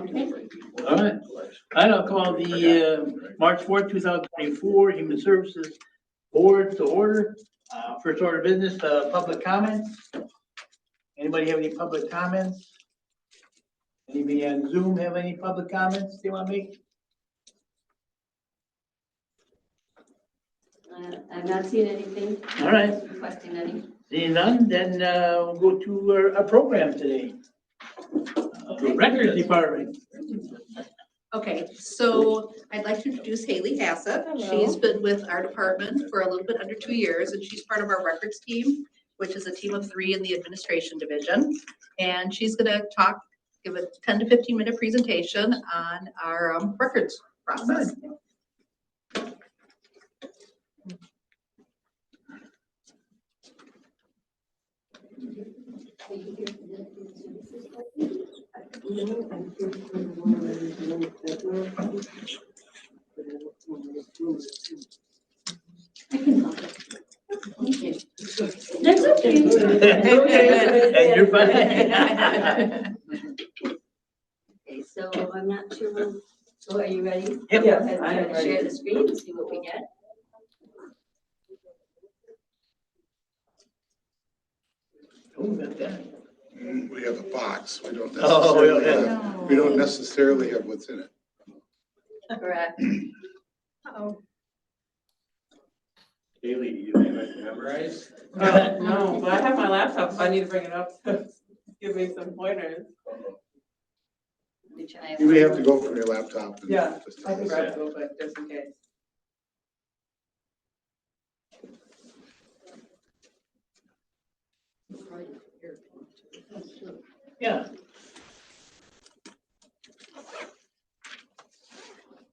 Okay. All right. I'll call the March 4th, 2024 Human Services Board to order. First order of business, public comments. Anybody have any public comments? Anybody on Zoom have any public comments they want to make? I've not seen anything. All right. Requesting any. Seeing none, then we'll go to our program today. Records Department. Okay, so I'd like to introduce Haley Hassett. She's been with our department for a little bit under 2 years, and she's part of our records team, which is a team of 3 in the administration division. And she's gonna give a 10 to 15-minute presentation on our records process. I can help it. Thank you. That's okay. And you're fine. Okay, so I'm not sure, so are you ready? Yep. Go ahead and try to share the screen and see what we get. We have a box. We don't Oh, necessarily yeah. have, we don't necessarily have what's in it. Correct. Uh-oh. Haley, do you have anything memorized? No, but I have my laptop, so I need to bring it up to give me some pointers. Which I You may have to go from your laptop. and Yeah, just I tell can us. grab it real quick, just in case. Yeah.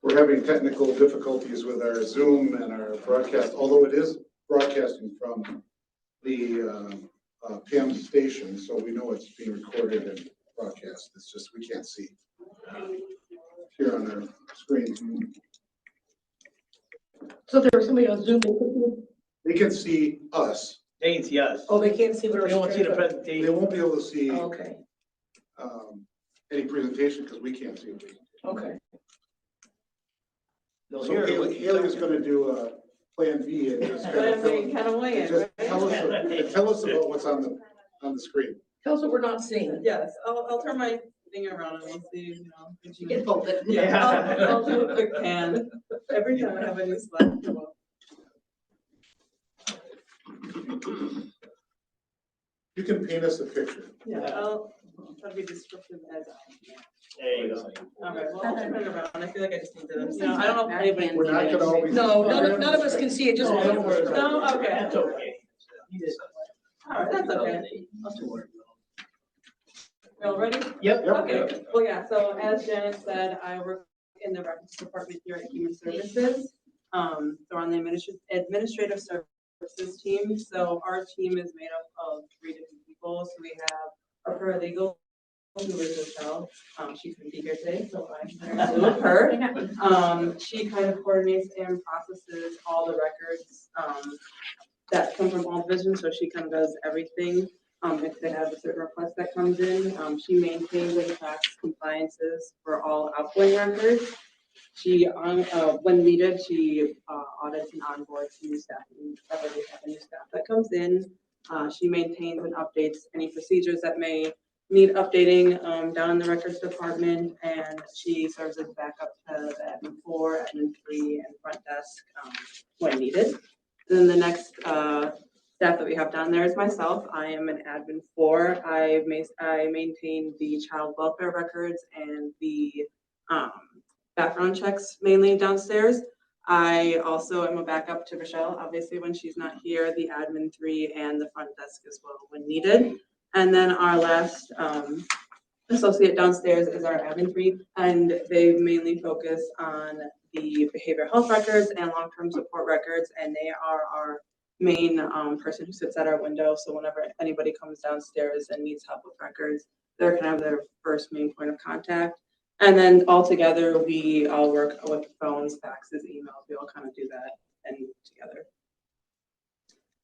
We're having technical difficulties with our Zoom and our broadcast, although it is broadcasting from the PAM station, so we know it's being recorded and broadcast. It's just we can't see here on our screen. So there was somebody on Zoom. They can see us. They can see us. Oh, they can't see They what won't see the They presentation. won't be able to see Okay, any presentation because we can't see it. okay. They'll So hear Haley's gonna do a plan B and just kind But of I'm being kind of weighing. just tell us about what's on the screen. Tell us what we're not seeing. Yes, I'll turn my finger around and we'll see, you know. if You can hold it. Yeah, I'll do a quick pan. Every time I have a new slide come up. You can paint us a picture. Yeah, I'll try to be descriptive as I can. There you go. All right, well, I'll turn it around. I feel like I just need to, you know, I don't know if anybody. We're not gonna always. No, none of us can see it, just. No, don't worry about it. No, okay. That's okay. All right, that's okay. You all ready? Yep. Okay, well, yeah, so as Janet said, I work in the records department here at Human Services. So on the administrative services team. So our team is made up of 3 different people. So we have a paralegal, who is Michelle. She couldn't be here today, so I'm with her. She kind of coordinates and processes all the records that come from all divisions. So she kind of does everything. If they have a certain request that comes in, she maintains and tracks compliances for all outgoing records. She, when needed, she audits and onboards new staff. Whenever we have a new staff that comes in, she maintains and updates any procedures that may need updating down in the records department, and she serves as backup to the admin 4, admin 3, and front desk when needed. Then the next staff that we have down there is myself. I am an admin 4. I maintain the child welfare records and the background checks mainly downstairs. I also am a backup to Michelle, obviously when she's not here, the admin 3 and the front desk as well when needed. And then our last associate downstairs is our admin 3, and they mainly focus on the behavioral health records and long-term support records, and they are our main person who sits at our window. So whenever anybody comes downstairs and needs help with records, they're kind of their first main point of contact. And then all together, we all work with phones, faxes, emails. We all kind of do that and together.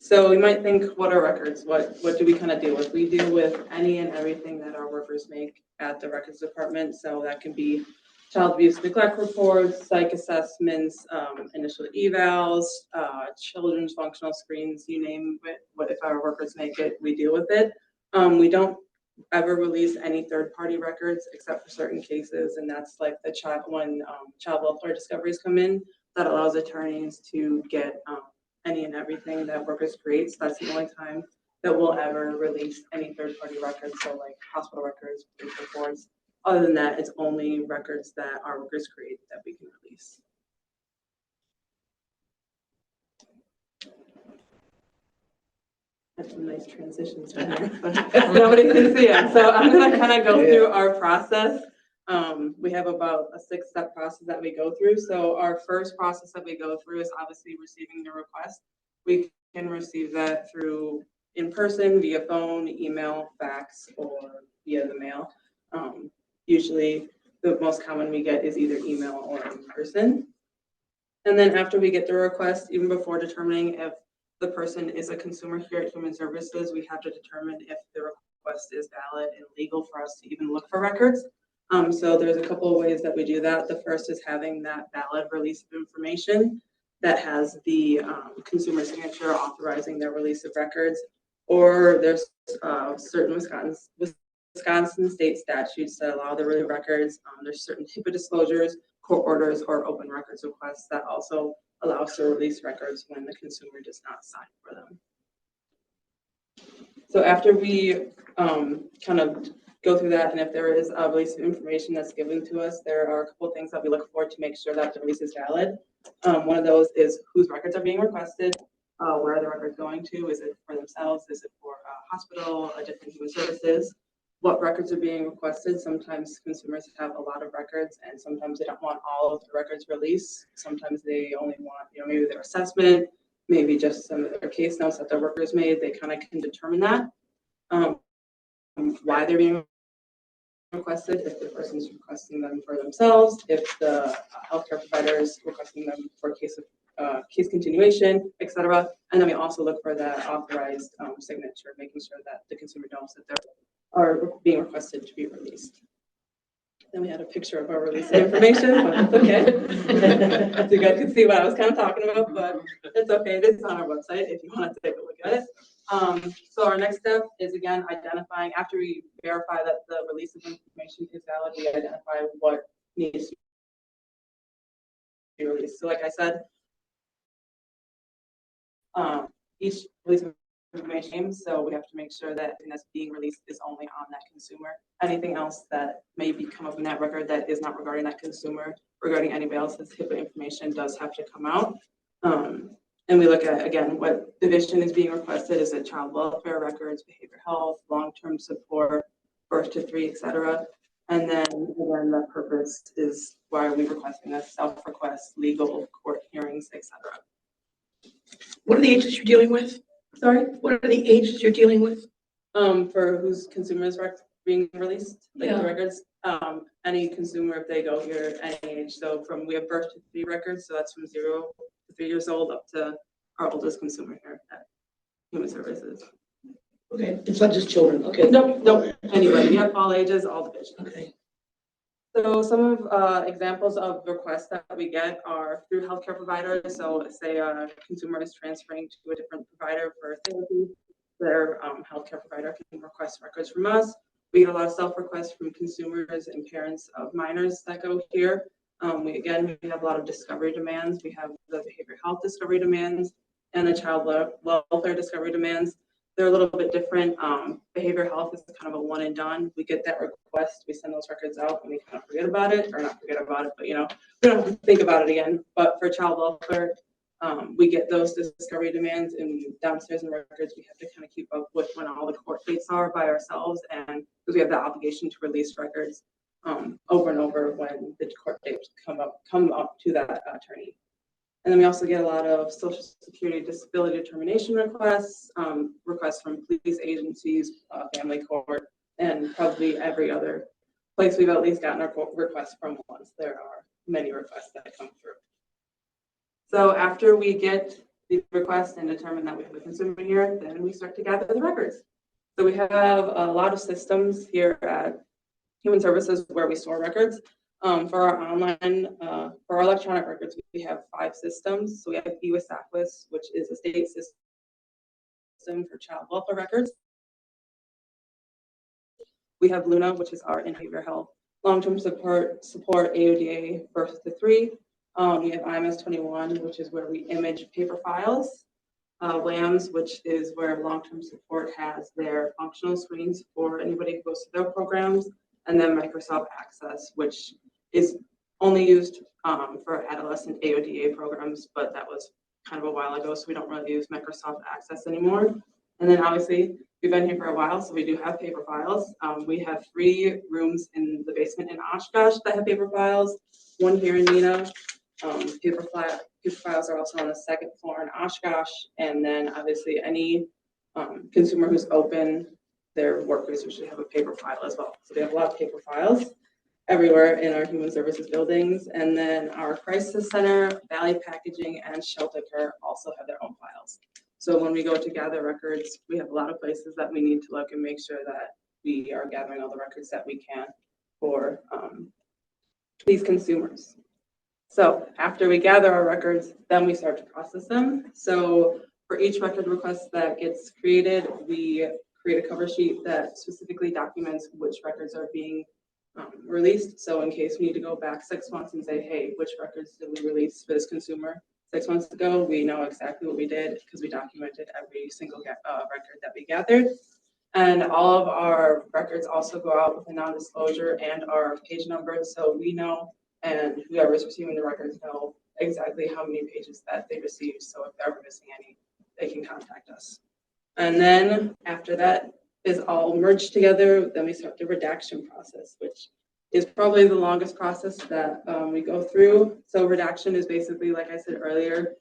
So you might think, what are records? What do we kind of deal with? We deal with any and everything that our workers make at the records department. So that can be child abuse neglect reports, psych assessments, initial evals, children's functional screens, you name it. What if our workers make it, we deal with it. We don't ever release any third-party records except for certain cases, and that's like the child when child welfare discoveries come in. That allows attorneys to get any and everything that workers create. So that's the only time that we'll ever release any third-party records. So like hospital records, police reports. Other than that, it's only records that our workers create that we can release. That's some nice transitions right here, but nobody can see it. So I'm gonna kind of go through our process. We have about a 6-step process that we go through. So our first process that we go through is obviously receiving the request. We can receive that through in person, via phone, email, fax, or via the mail. Usually the most common we get is either email or in person. And then after we get the request, even before determining if the person is a consumer here at Human Services, we have to determine if the request is valid and legal for us to even look for records. So there's a couple of ways that we do that. The first is having that valid release of information that has the consumer signature authorizing their release of records, or there's certain Wisconsin state statutes that allow the release of records. There's certain HIPAA disclosures, court orders, or open records requests that also allow us to release records when the consumer does not sign for them. So after we kind of go through that, and if there is a release of information that's given to us, there are a couple of things that we look for to make sure that the release is valid. One of those is whose records are being requested, where are the records going to? Is it for themselves? Is it for a hospital, a different human services? What records are being requested? Sometimes consumers have a lot of records, and sometimes they don't want all of the records released. Sometimes they only want, maybe their assessment, maybe just some of their case notes that their workers made. They kind of can determine that. Why they're being requested, if the person is requesting them for themselves, if the healthcare provider is requesting them for a case of case continuation, etc. And then we also look for that authorized signature, making sure that the consumer knows that they are being requested to be released. Then we had a picture of our release information, but it's okay. So you guys can see what I was kind of talking about, but it's okay. It is on our website if you want to take a look at it. So our next step is, again, identifying, after we verify that the release of information is valid, we identify what needs to be released. So like I said, each release of information, so we have to make sure that that's being released is only on that consumer. Anything else that may come up in that record that is not regarding that consumer, regarding anybody else's HIPAA information, does have to come out. And we look at, again, what division is being requested. Is it child welfare records, behavioral health, long-term support, birth to 3, etc. And then again, the purpose is why are we requesting that, self-request, legal, court hearings, etc. What are the ages you're dealing with? Sorry? What are the ages you're dealing with? For whose consumers being released, like Yeah. the records, any consumer, if they go here any age. So we have birth to 3 records, so that's from 0 to 3 years old up to our oldest consumer here at Human Services. Okay, it's not just children, okay. Nope. Anybody, yeah, all ages, all divisions. Okay. So some of examples of requests that we get are through healthcare providers. So say a consumer is transferring to a different provider for therapy, their healthcare provider can request records from us. We get a lot of self-requests from consumers and parents of minors that go here. We have a lot of discovery demands. We have the behavioral health discovery demands and the child welfare discovery demands. They're a little bit different. Behavioral health is kind of a one and done. We get that request, we send those records out, and we kind of forget about it, or not forget about it, but we don't have to think about it again. But for child welfare, we get those discovery demands, and downstairs in records, we have to kind of keep up with when all the court dates are by ourselves, and because we have the obligation to release records over and over when the court dates come up to that attorney. And then we also get a lot of Social Security disability determination requests, requests from police agencies, family court, and probably every other place we've at least gotten our requests from once. There are many requests that come through. So after we get the request and determine that we have a consumer here, then we start to gather the records. So we have a lot of systems here at Human Services where we store records. For our online, for our electronic records, we have 5 systems. So we have EWIS-ACWIS, which is a state system for child welfare records. We have Luna, which is our behavioral health, long-term support AODA birth to 3. We have IMS 21, which is where we image paper files. LAMS, which is where long-term support has their functional screens for anybody who goes to their programs. And then Microsoft Access, which is only used for adolescent AODA programs, but that was kind of a while ago, so we don't really use Microsoft Access anymore. And then obviously, we've been here for a while, so we do have paper files. We have 3 rooms in the basement in Oshkosh that have paper files, 1 here in Neenah. Paper files are also on the 2nd floor in Oshkosh, and then obviously any consumer who's open, their workers usually have a paper file as well. So we have a lot of paper files everywhere in our human services buildings. And then our crisis center, Valley Packaging, and Shelter Care also have their own files. So when we go to gather records, we have a lot of places that we need to look and make sure that we are gathering all the records that we can for these consumers. So after we gather our records, then we start to process them. So for each record request that gets created, we create a cover sheet that specifically documents which records are being released. So in case we need to go back 6 months and say, hey, which records did we release for this consumer 6 months ago, we know exactly what we did because we documented every single record that we gathered. And all of our records also go out with a non-disclosure and our page numbers, so we know, and whoever's receiving the records know exactly how many pages that they received. So if they're ever missing any, they can contact us. And then after that is all merged together, then we start the redaction process, which is probably the longest process that we go through. So redaction is basically, like I said earlier,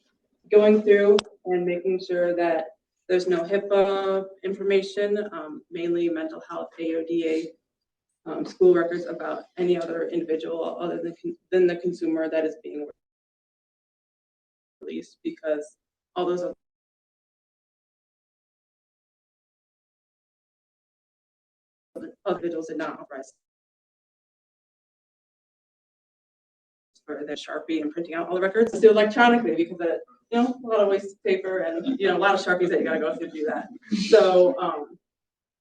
going through and making sure that there's no HIPAA information, mainly mental health, AODA, school records about any other individual other than the consumer that is being released, because all those other individuals did not authorize for their Sharpie and printing out all the records to do electronically because of, a lot of waste of paper and, a lot of Sharpies that you gotta go through to do that. So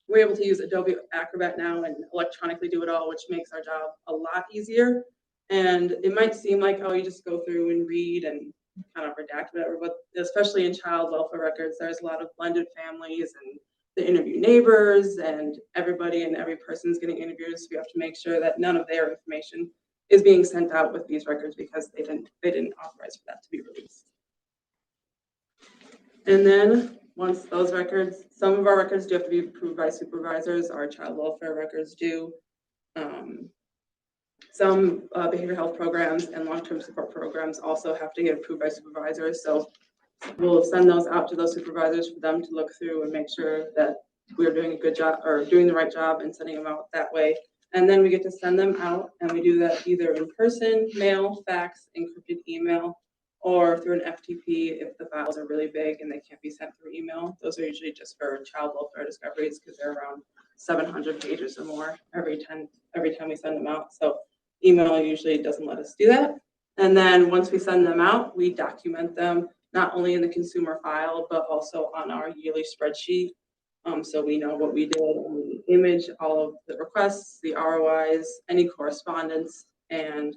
we're able to use Adobe Acrobat now and electronically do it all, which makes our job a lot easier. And it might seem like, oh, you just go through and read and kind of redact whatever, but especially in child welfare records, there's a lot of blended families and they interview neighbors and everybody and every person's getting interviewed. So we have to make sure that none of their information is being sent out with these records because they didn't authorize for that to be released. And then once those records, some of our records do have to be approved by supervisors. Our child welfare records do. Some behavioral health programs and long-term support programs also have to get approved by supervisors. So we'll send those out to those supervisors for them to look through and make sure that we're doing a good job or doing the right job and sending them out that way. And then we get to send them out, and we do that either in person, mail, fax, encrypted email, or through an FTP if the files are really big and they can't be sent through email. Those are usually just for child welfare discoveries because they're around 700 pages or more every time we send them out. So email usually doesn't let us do that. And then once we send them out, we document them not only in the consumer file, but also on our yearly spreadsheet. So we know what we did, and we image all of the requests, the ROIs, any correspondence, and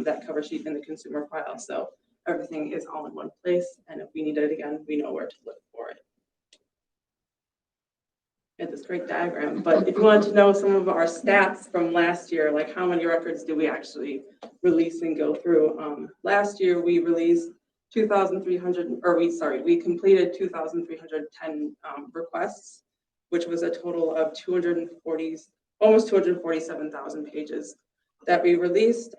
that cover sheet in the consumer file. So everything is all in one place. And if we need it again, we know where to look for it. It's this great diagram, but if you want to know some of our stats from last year, like how many records did we actually release and go through? Last year we released 2,300, we completed 2,310 requests, which was a total of almost 247,000 pages that we released.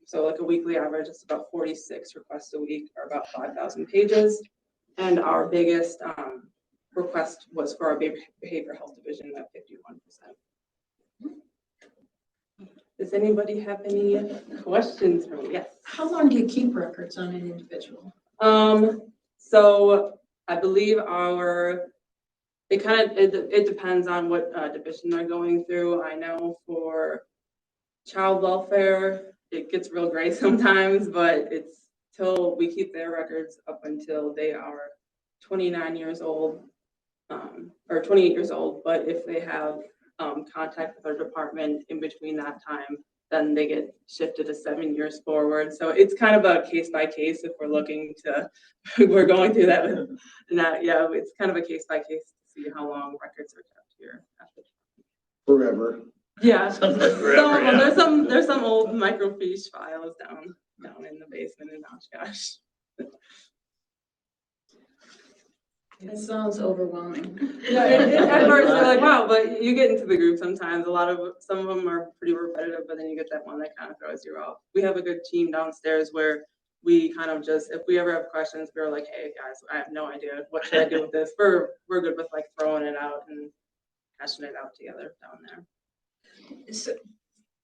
So like a weekly average, it's about 46 requests a week, or about 5,000 pages. And our biggest request was for our behavioral health division at 51%. Does anybody have any questions for me? Yes. How long do you keep records on an individual? So I believe it depends on what division they're going through. I know for child welfare, it gets real gray sometimes, but it's till we keep their records up until they are 29 years old, or 28 years old. But if they have contact with our department in between that time, then they get shifted to 7 years forward. So it's kind of a case by case if we're looking to, we're going through that. Yeah, it's kind of a case by case to see how long records are kept here. Forever. Yeah, Sometimes forever, yeah. there's some old microfiche files down in the basement in Oshkosh. It sounds overwhelming. Yeah, at first you're like, wow, but you get into the group sometimes. Some of them are pretty repetitive, but then you get that one that kind of throws you off. We have a good team downstairs where we kind of just, if we ever have questions, we're like, hey guys, I have no idea. What should I do with this? We're good with like throwing it out and hashing it out together down there. So,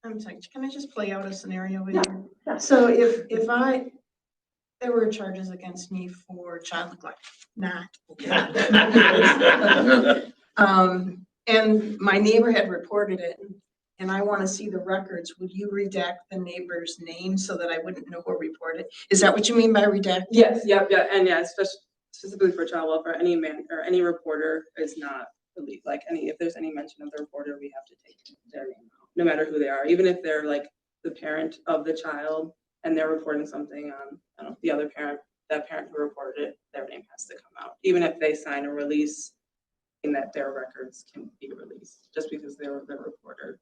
I'm sorry, can I just play out a scenario with Yeah, you? yeah. So if there were charges against me for child neglect, not, okay. And my neighbor had reported it, and I want to see the records, would you redact the neighbor's name so that I wouldn't know who reported? Is that what you mean by redact? Yes, yeah, and yeah, specifically for child welfare, any man or any reporter is not really like if there's any mention of the reporter, we have to take their name out, no matter who they are, even if they're like the parent of the child and they're reporting something on, I don't know, the other parent, that parent who reported it, their name has to come out, even if they sign a release in that their records can be released, just because they were the reporter,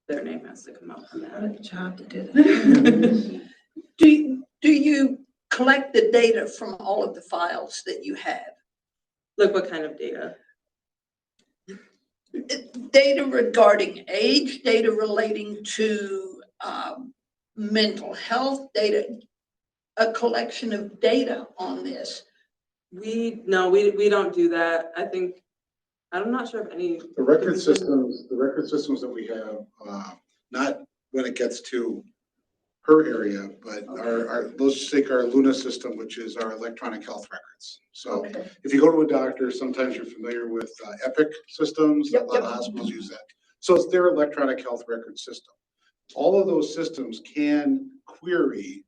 their name has to come out from that. What a job to do that. Do you collect the data from all of the files that you have? Look, what kind of data? Data regarding age, data relating to mental health, data, a collection of data on this. We don't do that. I'm not sure if any. The record systems that we have, not when it gets to her area, but let's just take our Luna system, which is our electronic health records. So Okay. if you go to a doctor, sometimes you're familiar with Epic systems. Yep, A lot of hospitals use that. So it's their electronic health record system. All of those systems can query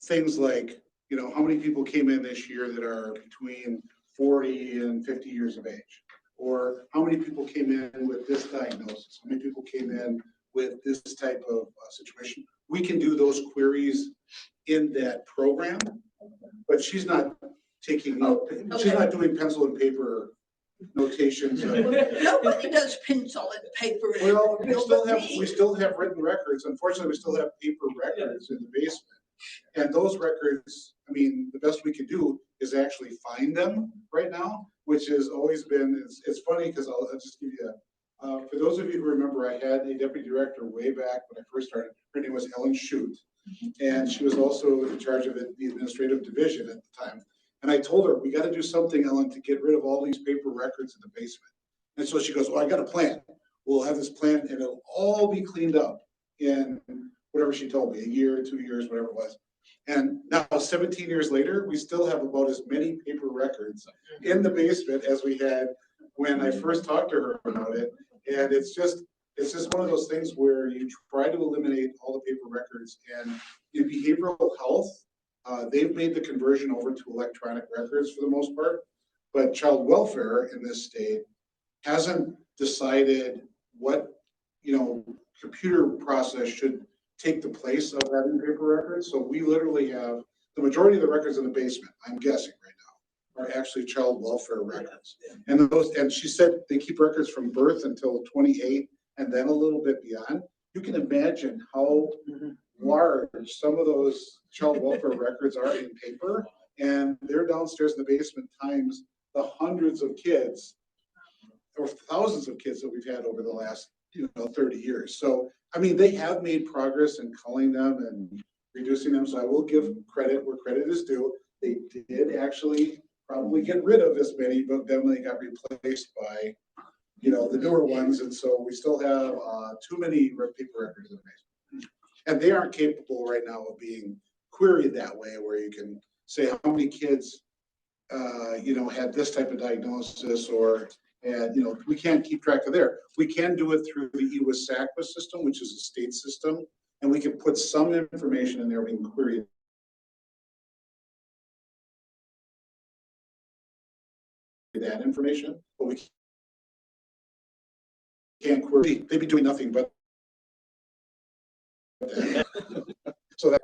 things like, how many people came in this year that are between 40 and 50 years of age? Or how many people came in with this diagnosis? How many people came in with this type of situation? We can do those queries in that program, but she's not taking, she's not doing pencil and paper notations. Nobody does pencil and paper. Well, we still have written records. Unfortunately, we still have paper records in the basement. And those records, the best we can do is actually find them right now, which has always been, it's funny because I'll just give you for those of you who remember, I had a deputy director way back when I first started. Her name was Ellen Shute. And she was also in charge of the administrative division at the time. And I told her, we got to do something, Ellen, to get rid of all these paper records in the basement. And so she goes, well, I got a plan. We'll have this plan and it'll all be cleaned up in whatever she told me, a year, 2 years, whatever it was. And now 17 years later, we still have about as many paper records in the basement as we had when I first talked to her about it. And it's just one of those things where you try to eliminate all the paper records. And in behavioral health, they've made the conversion over to electronic records for the most part. But child welfare in this state hasn't decided what, computer process should take the place of having paper records. So we literally have the majority of the records in the basement, I'm guessing right now, are actually child welfare records. And she said they keep records from birth until 28 and then a little bit beyond. You can imagine how large some of those child welfare records are in paper, and they're downstairs in the basement times the hundreds of kids or thousands of kids that we've had over the last 30 years. So they have made progress in culling them and reducing them. So I will give credit where credit is due. They did actually probably get rid of as many, but then they got replaced by, the newer ones. And so we still have too many paper records in the basement. And they aren't capable right now of being queried that way, where you can say how many kids had this type of diagnosis or had, we can't keep track of there. We can do it through the EWIS-SACWIS system, which is a state system, and we can put some information in there. We can query that information, but we can't query. They'd be doing nothing but that. So that.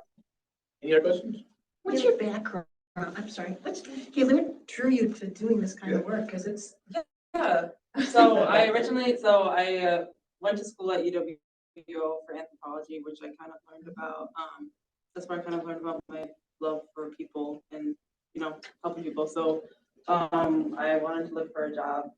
Any other questions? What's your background? I'm sorry, what drew you to doing this kind of work? Because it's, Yeah, so I went to school at UWO for anthropology, which I kind of learned about, that's where I kind of learned about my love for people and, helping people. So, I wanted to look for a job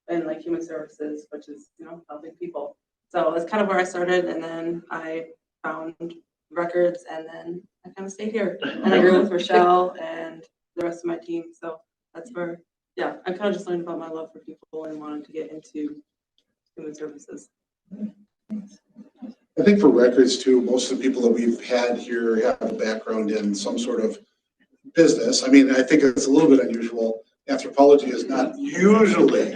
in like human services, which is, helping people. So that's kind of where I started, and then I found records, and then I kind of stayed here. And I grew with Rochelle and the rest of my team. So that's where, yeah, I kind of just learned about my love for people and wanted to get into human services. I think for records too, most of the people that we've had here have a background in some sort of business. I mean, I think it's a little bit unusual. Anthropology is not usually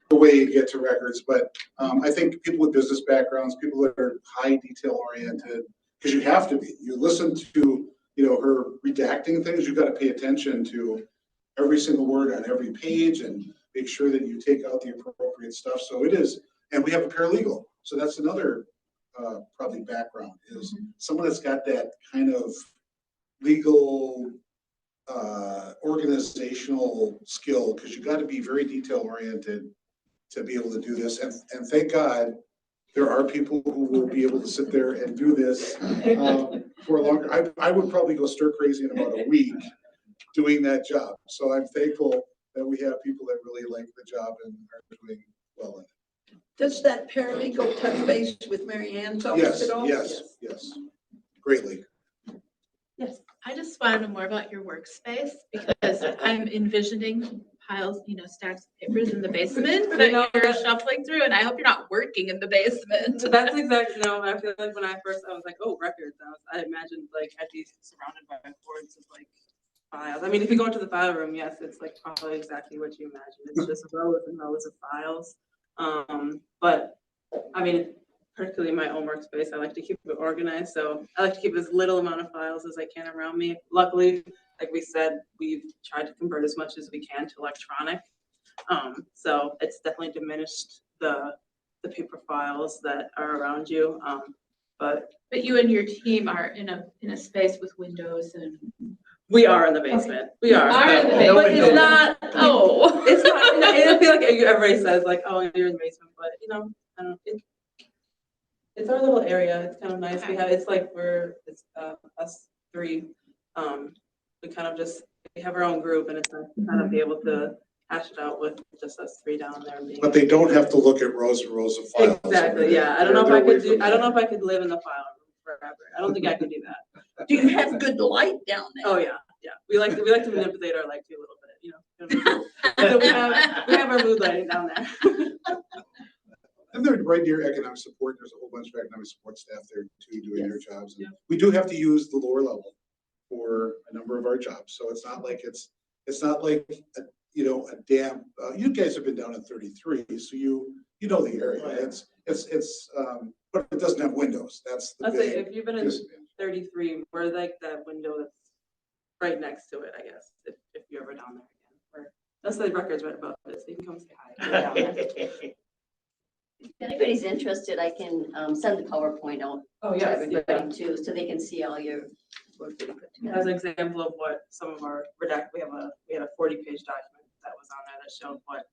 the way you get to records, but I think people with business backgrounds, people that are high detail oriented, because you have to be. You listen to, her redacting things, you've got to pay attention to every single word on every page and make sure that you take out the appropriate stuff. So it is, and we have a paralegal. So that's another probably background, is someone that's got that kind of legal organizational skill, because you got to be very detail oriented to be able to do this. And thank God there are people who will be able to sit there and do this for longer. I would probably go stir crazy in about a week doing that job. So I'm thankful that we have people that really like the job and are doing well in it. Does that paralegal touch base with Mary Ann's office Yes, at all? yes, greatly. Yes. I just want to know more about your workspace because I'm envisioning piles, stacks of papers in the basement that you're shuffling through, and I hope you're not working in the basement. So that's exactly, I feel like when I was like, oh, records, I imagined like I'd be surrounded by boards of like files. I mean, if you go into the file room, yes, it's like probably exactly what you imagine. It's just rows and rows of files. But I mean, particularly in my own workspace, I like to keep it organized. So I like to keep as little amount of files as I can around me. Luckily, like we said, we've tried to convert as much as we can to electronic. So it's definitely diminished the paper files that are around you. But you and your team are in a space with windows and. we are in the basement. We are. In the But basement. it's not. Oh. It's not. I feel like everybody says like, "Oh, you're in the basement," but I don't. It's our little area. It's kind of nice. Okay. We have. It's like it's us three. We kind of we have our own group, and it's nice to kind of be able to hash it out with just us three down there. But they don't have to look at rows and rows of files. Exactly. Yeah. I don't know if I could do. I don't know if I could live in the file room forever. I don't think I could do that. Do you have good light down there? Oh yeah, yeah. We like to manipulate our light too a little bit, So we have our mood lighting down there. And they're right near economic support. There's a whole bunch of economic support staff there too, doing their jobs. Yeah. We do have to use the lower level for a number of our jobs. So it's not like a dam. You guys have been down in 33, so you know the area. It's but it doesn't have windows. That's the I'd say big if you've been in disadvantage. 33, we're like that window that's right next to it, I guess, if you're ever down there again. That's the records right above it, so you can come say hi. We're down there. If anybody's interested, I can send the PowerPoint out Oh, to yes, everybody too, so they can see all your work that you put together. As an example of what some of our we had a 40-page document that was on there that showed what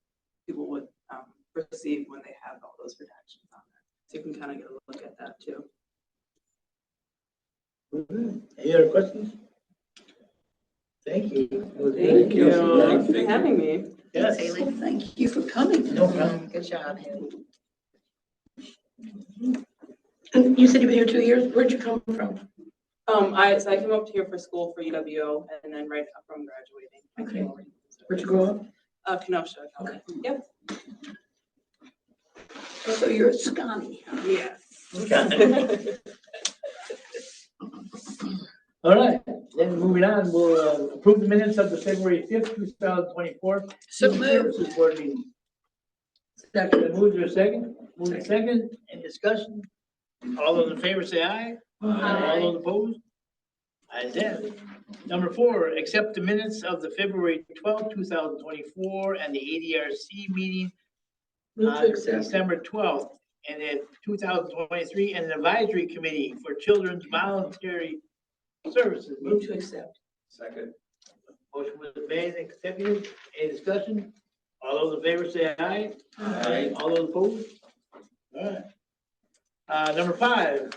people would receive when they have all those redactions on there. So you can kind of get a look at that too. Any other questions? Thank you. Thank you. Thanks for having me. Yes. Haley, thank you for coming. No problem. good job. And you said you've been here 2 years. Where'd you come from? I came up here for school for UWO, and then right up from graduating. I came over. Where'd you grow up? Kenosha. Okay. Yep. So you're a Scotty, huh? Yes. All right. Then moving on, we'll approve the minutes of the February 5th, 2024. So Human moved. Services Board meeting. Second, move there a second. Move in second. Any discussion? All those in favor say aye. All those opposed? Ayes have it. Number 4, accept the minutes of the February 12th, 2024 and the ADRC meeting Move to on accept. December 12th and then 2023 and an advisory committee for children's voluntary services. Move to accept. Second. Motion was made and seconded. Any discussion? All those in favor say aye. Aye. All those opposed? All right. Number 5,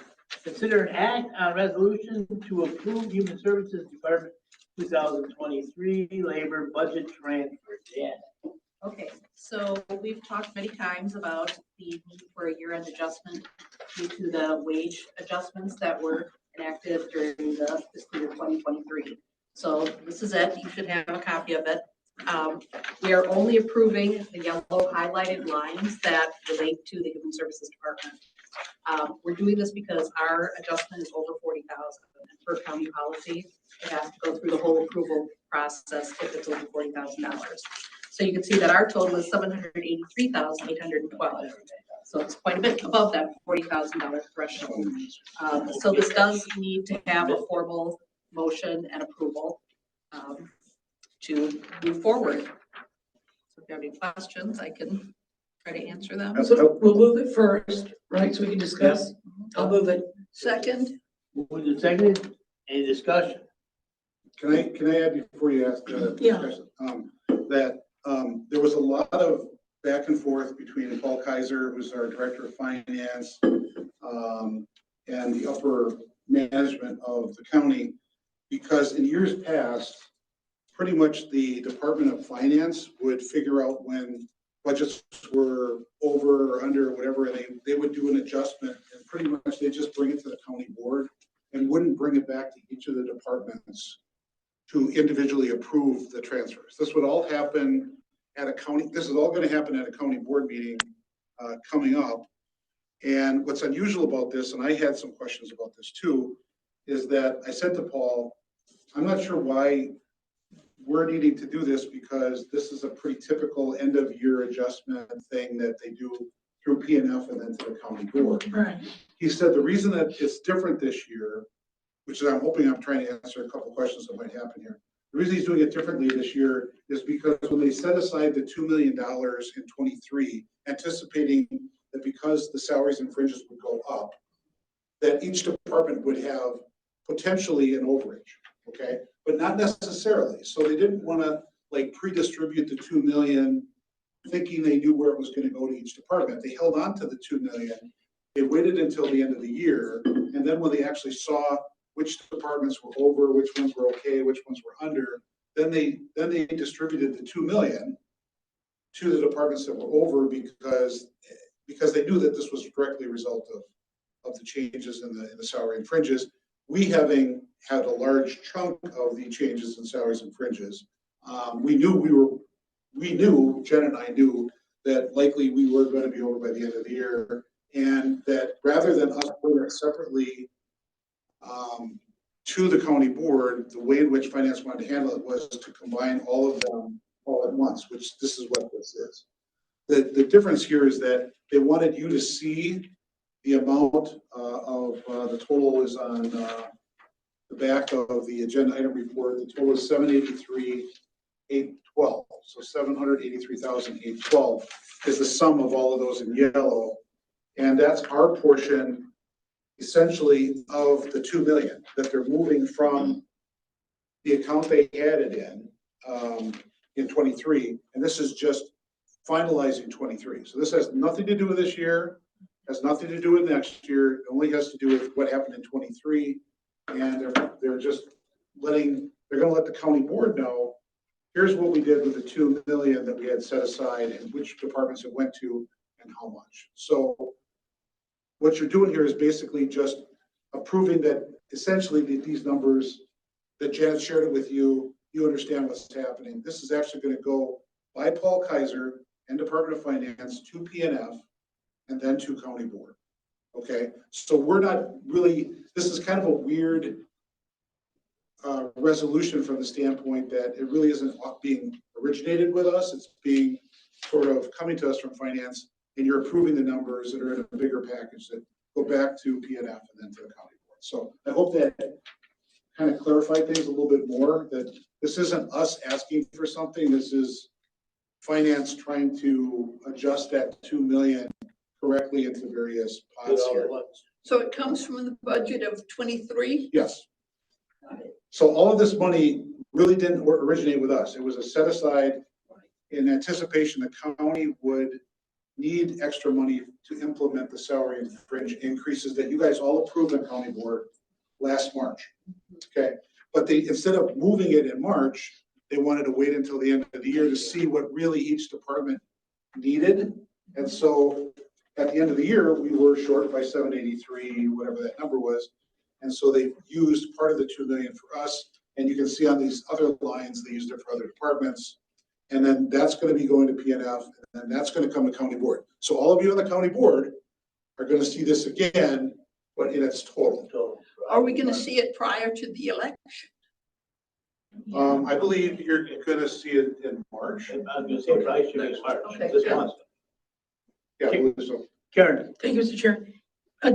consider an act on resolution to approve Human Services Department 2023 labor budget transfer. Dan. Okay, so we've talked many times about the need for a year-end adjustment due to the wage adjustments that were enacted during the fiscal year 2023. So this is it. You should have a copy of it. We are only approving the yellow highlighted lines that relate to the Human Services Department. We're doing this because our adjustment is over 40,000 and per county policy. It has to go through the whole approval process if it's over $40,000. So you can see that our total is $783,812. So it's quite a bit above that $40,000 threshold. So this does need to have a formal motion and approval to move forward. So if you have any questions, I can try to answer them. So we'll move it first, right, so we can discuss. I'll move it. Second. Moved and seconded. Any discussion? Can I add before you ask the Yeah. discussion, that there was a lot of back and forth between Paul Kaiser, who's our Director of Finance, and the upper management of the county, because in years past, pretty much the Department of Finance would figure out when budgets were over or under or whatever, and they would do an adjustment, and pretty much they just bring it to the county board and wouldn't bring it back to each of the departments to individually approve the transfers. This would all happen at a county, this is all gonna happen at a county board meeting coming up. And what's unusual about this, and I had some questions about this too, is that I said to Paul, I'm not sure why we're needing to do this, because this is a pretty typical end of year adjustment thing that they do through PNF and then to the county board. Right. He said the reason that it's different this year, which is I'm hoping I'm trying to answer a couple questions that might happen here. The reason he's doing it differently this year is because when they set aside the $2 million in 23, anticipating that because the salaries and fringes would go up, that each department would have potentially an overage, okay? But not necessarily. So they didn't want to like pre-distribute the 2 million thinking they knew where it was going to go to each department. They held on to the 2 million. They waited until the end of the year. And then when they actually saw which departments were over, which ones were okay, which ones were under, then they distributed the 2 million to the departments that were over, because they knew that this was directly a result of the changes in the salary and fringes. We having had a large chunk of the changes in salaries and fringes, we knew, Jen and I knew that likely we were going to be over by the end of the year, and that rather than us putting it separately to the county board, the way in which finance wanted to handle it was to combine all of them all at once, which this is what this is. The difference here is that they wanted you to see the amount of the total is on the back of the agenda item report. The total is 783,812. So 783,812 is the sum of all of those in yellow, and that's our portion, essentially, of the 2 million that they're moving from the account they had it in 23, and this is just finalizing 23. So this has nothing to do with this year, has nothing to do with next year. It only has to do with what happened in 23, and they're just they're going to let the county board know, here's what we did with the 2 million that we had set aside and which departments it went to and how much. So what you're doing here is basically just approving that essentially these numbers that Janet shared it with you, you understand what's happening. This is actually going to go by Paul Kaiser and Department of Finance to PNF and then to county board. Okay, so we're not really, this is kind of a weird resolution from the standpoint that it really isn't being originated with us. It's being sort of coming to us from finance, and you're approving the numbers that are in a bigger package that go back to PNF and then to the county board. So I hope that kind of clarified things a little bit more, that this isn't us asking for something. This is finance trying to adjust that 2 million correctly into various pots here. So it comes from the budget of 23? Yes. So all of this money really didn't originate with us. It was a set aside in anticipation the county would need extra money to implement the salary and fringe increases that you guys all approved in county board last March. Okay, but they, instead of moving it in March, they wanted to wait until the end of the year to see what really each department needed. And so at the end of the year, we were short by 783, whatever that number was. And so they used part of the 2 million for us. And you can see on these other lines, they used it for other departments. And then that's going to be going to PNF, and then that's going to come to county board. So all of you on the county board are going to see this again, but in its total. Are we gonna see it prior to the election? I believe you're going to see it in March. I was gonna say, probably should be March, Okay, this good. month. Yeah, I believe so. Karen, Thank you, Mr. Chair.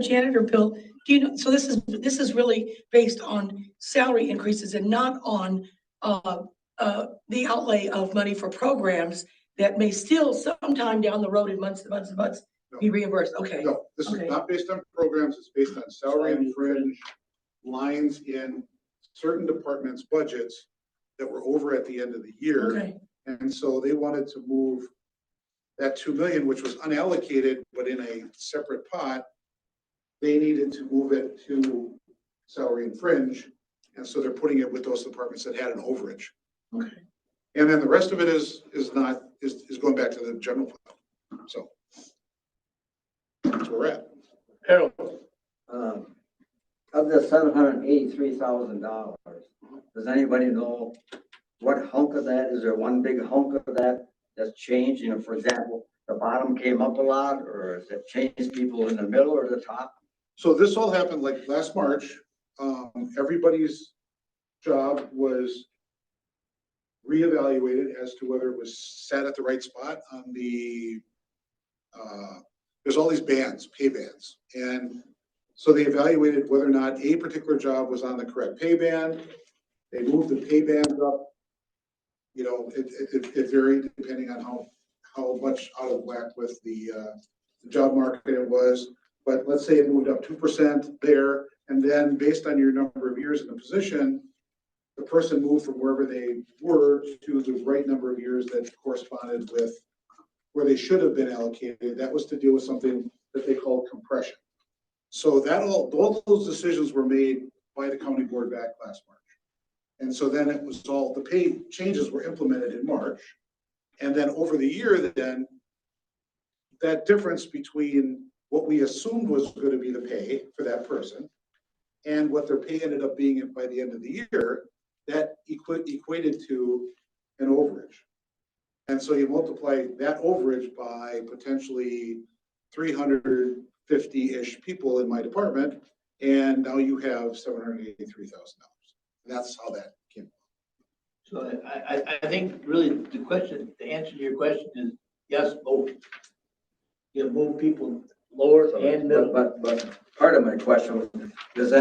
Janitor Bill, do you know, so this is really based on salary increases and not on the outlay of money for programs that may still sometime down the road in months and months be reimbursed. Okay. No, this is Okay. not based on programs. It's based on salary and fringe lines in certain departments' budgets that were over at the end of the year. Okay. And so they wanted to move that 2 million, which was unallocated, but in a separate pot. They needed to move it to salary and fringe. And so they're putting it with those departments that had an overage. Okay. And then the rest of it is going back to the general fund. So that's where we're at. Harold, Of the $783,000, does anybody know what hunk of that? Is there one big hunk of that that's changed? You know, for example, the bottom came up a lot, or is it changed people in the middle or the top? So this all happened like last March. Everybody's job was reevaluated as to whether it was set at the right spot on the, there's all these bands, pay bands. And so they evaluated whether or not a particular job was on the correct pay band. They moved the pay bands up. You know, it varied depending on how much out of whack with the job market it was. But let's say it moved up 2% there. And then based on your number of years in the position, the person moved from wherever they were to the right number of years that corresponded with where they should have been allocated. That was to deal with something that they called compression. So that all those decisions were made by the county board back last March. And so then it was all, the pay changes were implemented in March. And then over the year, then that difference between what we assumed was going to be the pay for that person and what their pay ended up being by the end of the year, that equated to an overage. And so you multiply that overage by potentially 350-ish people in my department, and now you have $783,000. That's how that came. so I think really the question, the answer to your question is yes, both. You move people lower and middle. But part of my question was, does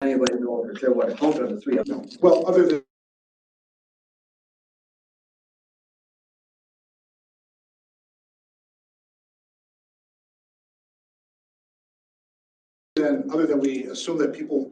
anybody know for sure what hunk of the three of them? Well, other than other than we assume that people